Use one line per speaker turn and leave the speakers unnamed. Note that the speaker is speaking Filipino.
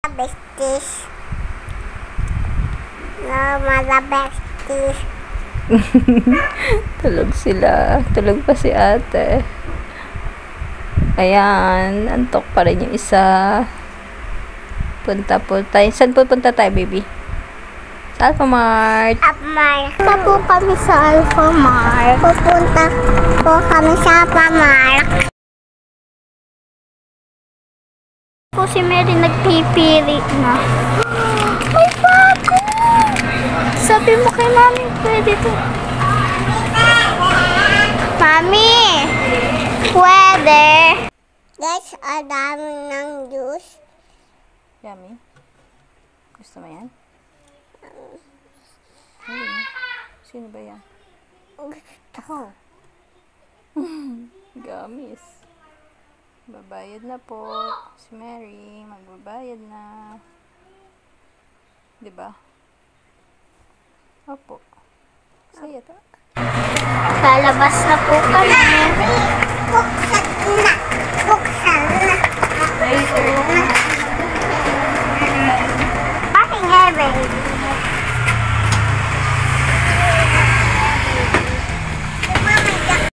Besties. No, mga besties.
Tulog sila. Tulog pa si ate. Ayan. Antok pa rin yung isa. Punta po tayo. Saan pupunta tayo, baby? Sa Alphamart.
Alphamart. Punta po kami sa Alphamart. Pupunta po kami sa Alphamart. Po si Mary nagpipili na. May bago! Sabi mo kay mami, pwede to. Mami! Pwede! Guys, ang dami ng juice.
Yummy. Gusto mo yan? Sino ba yan?
Gusto.
Gummies. Babayad na po. Si Mary, magbabayad na. Diba? Opo. Saya to.
Lalabas na po kami. Buksan na. Buksan na. Pating heaven.